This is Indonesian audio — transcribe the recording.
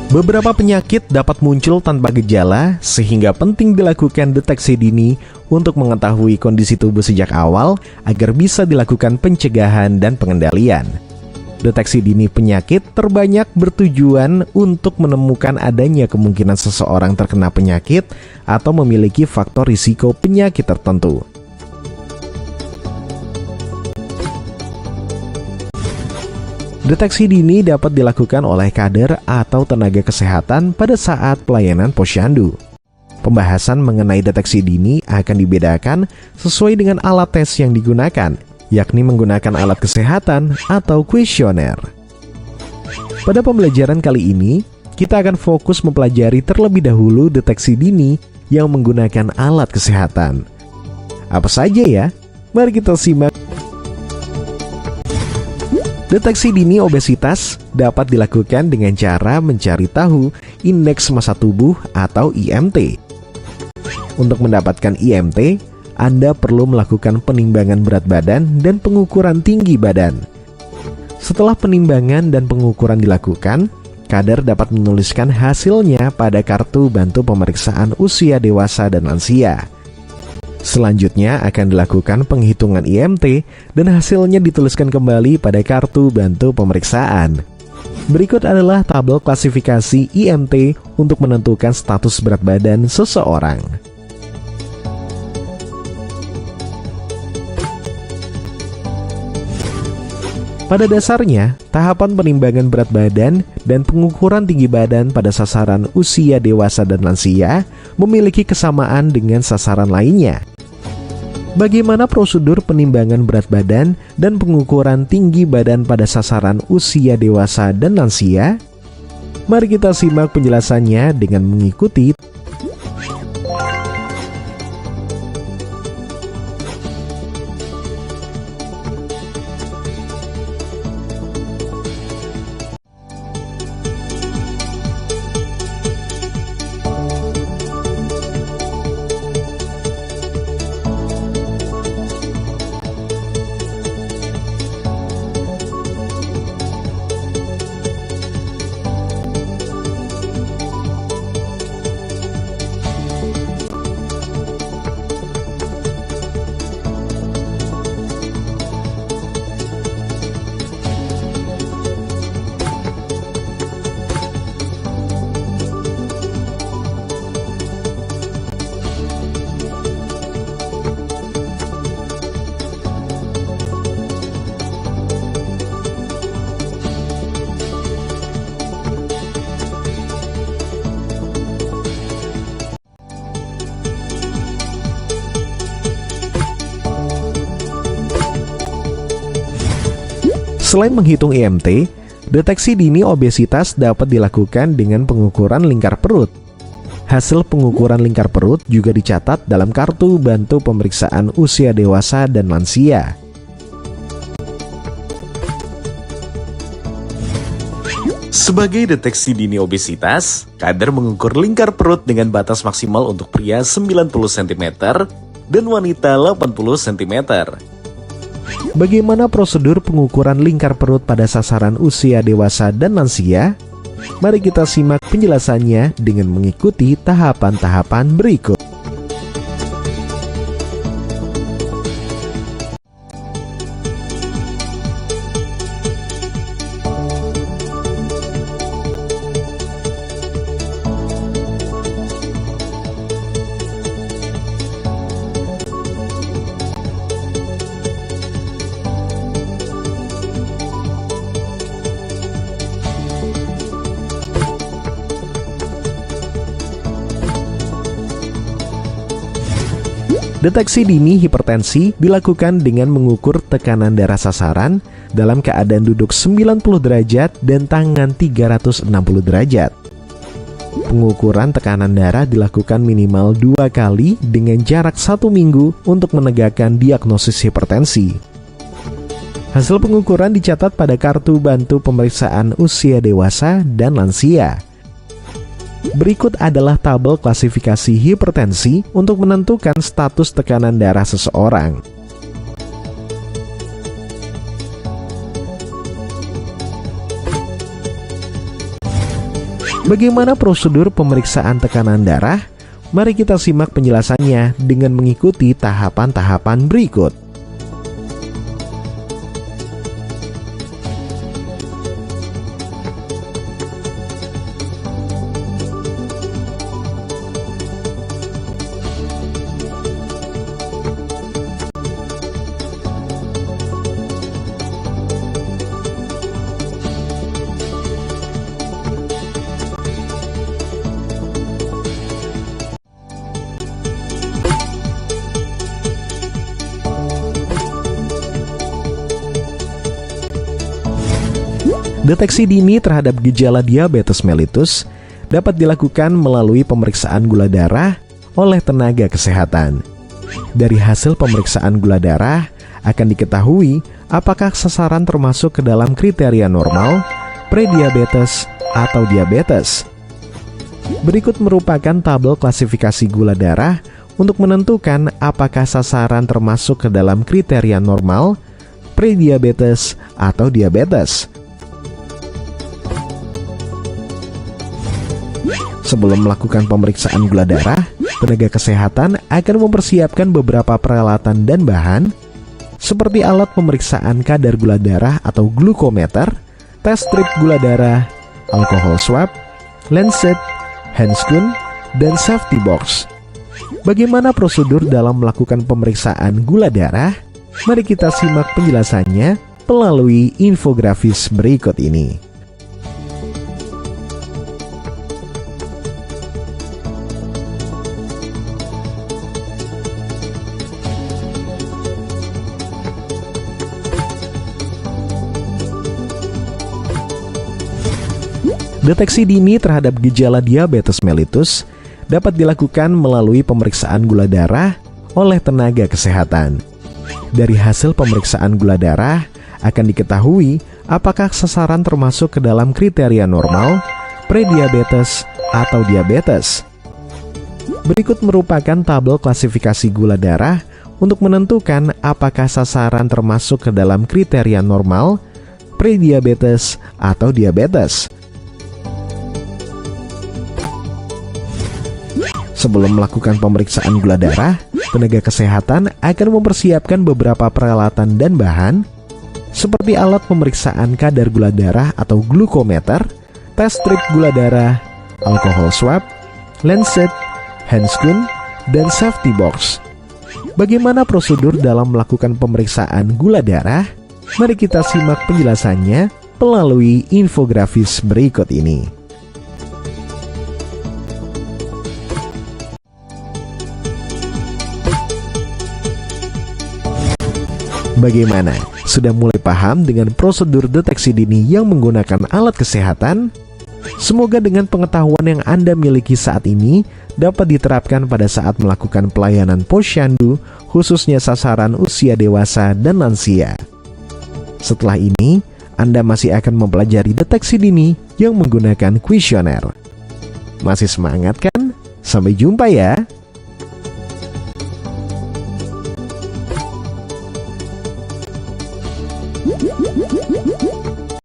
Beberapa penyakit dapat muncul tanpa gejala, sehingga penting dilakukan deteksi dini untuk mengetahui kondisi tubuh sejak awal agar bisa dilakukan pencegahan dan pengendalian. Deteksi dini penyakit terbanyak bertujuan untuk menemukan adanya kemungkinan seseorang terkena penyakit atau memiliki faktor risiko penyakit tertentu. Deteksi dini dapat dilakukan oleh kader atau tenaga kesehatan pada saat pelayanan posyandu. Pembahasan mengenai deteksi dini akan dibedakan sesuai dengan alat tes yang digunakan, yakni menggunakan alat kesehatan atau kuesioner. Pada pembelajaran kali ini, kita akan fokus mempelajari terlebih dahulu deteksi dini yang menggunakan alat kesehatan. Apa saja ya? Mari kita simak. Deteksi dini obesitas dapat dilakukan dengan cara mencari tahu indeks massa tubuh atau IMT. Untuk mendapatkan IMT, Anda perlu melakukan penimbangan berat badan dan pengukuran tinggi badan. Setelah penimbangan dan pengukuran dilakukan, kader dapat menuliskan hasilnya pada kartu bantu pemeriksaan usia dewasa dan lansia. Selanjutnya akan dilakukan penghitungan IMT dan hasilnya dituliskan kembali pada kartu bantu pemeriksaan. Berikut adalah tabel klasifikasi IMT untuk menentukan status berat badan seseorang. Pada dasarnya, tahapan penimbangan berat badan dan pengukuran tinggi badan pada sasaran usia dewasa dan lansia memiliki kesamaan dengan sasaran lainnya. Bagaimana prosedur penimbangan berat badan dan pengukuran tinggi badan pada sasaran usia dewasa dan lansia? Mari kita simak penjelasannya dengan mengikuti. Selain menghitung IMT, deteksi dini obesitas dapat dilakukan dengan pengukuran lingkar perut. Hasil pengukuran lingkar perut juga dicatat dalam kartu bantu pemeriksaan usia dewasa dan lansia. Sebagai deteksi dini obesitas, kader mengukur lingkar perut dengan batas maksimal untuk pria 90 cm dan wanita 80 cm. Bagaimana prosedur pengukuran lingkar perut pada sasaran usia dewasa dan lansia? Mari kita simak penjelasannya dengan mengikuti tahapan-tahapan berikut. Deteksi dini hipertensi dilakukan dengan mengukur tekanan darah sasaran dalam keadaan duduk 90 derajat dan tangan 360 derajat. Pengukuran tekanan darah dilakukan minimal 2 kali dengan jarak 1 minggu untuk menegakkan diagnosis hipertensi. Hasil pengukuran dicatat pada kartu bantu pemeriksaan usia dewasa dan lansia. Berikut adalah tabel klasifikasi hipertensi untuk menentukan status tekanan darah seseorang. Bagaimana prosedur pemeriksaan tekanan darah? Mari kita simak penjelasannya dengan mengikuti tahapan-tahapan berikut. Deteksi dini terhadap gejala diabetes mellitus dapat dilakukan melalui pemeriksaan gula darah oleh tenaga kesehatan. Dari hasil pemeriksaan gula darah akan diketahui apakah sasaran termasuk ke dalam kriteria normal, prediabetes, atau diabetes. Berikut merupakan tabel klasifikasi gula darah untuk menentukan apakah sasaran termasuk ke dalam kriteria normal, prediabetes, atau diabetes. Sebelum melakukan pemeriksaan gula darah, tenaga kesehatan akan mempersiapkan beberapa peralatan dan bahan seperti alat pemeriksaan kadar gula darah atau glukometer, tes strip gula darah, alkohol swab, lancet, handscoon, dan safety box. Bagaimana prosedur dalam melakukan pemeriksaan gula darah? Mari kita simak penjelasannya melalui infografis berikut ini. Deteksi dini terhadap gejala diabetes mellitus dapat dilakukan melalui pemeriksaan gula darah oleh tenaga kesehatan. Dari hasil pemeriksaan gula darah akan diketahui apakah sasaran termasuk ke dalam kriteria normal, prediabetes, atau diabetes. Berikut merupakan tabel klasifikasi gula darah untuk menentukan apakah sasaran termasuk ke dalam kriteria normal, prediabetes, atau diabetes. Sebelum melakukan pemeriksaan gula darah, tenaga kesehatan akan mempersiapkan beberapa peralatan dan bahan seperti alat pemeriksaan kadar gula darah atau glukometer, tes strip gula darah, alkohol swab, lancet, handscoon, dan safety box. Bagaimana prosedur dalam melakukan pemeriksaan gula darah? Mari kita simak penjelasannya melalui infografis berikut ini. Bagaimana? Sudah mulai paham dengan prosedur deteksi dini yang menggunakan alat kesehatan? Semoga dengan pengetahuan yang Anda miliki saat ini dapat diterapkan pada saat melakukan pelayanan posyandu, khususnya sasaran usia dewasa dan lansia. Setelah ini, Anda masih akan mempelajari deteksi dini yang menggunakan kuesioner. Masih semangat kan? Sampai jumpa ya!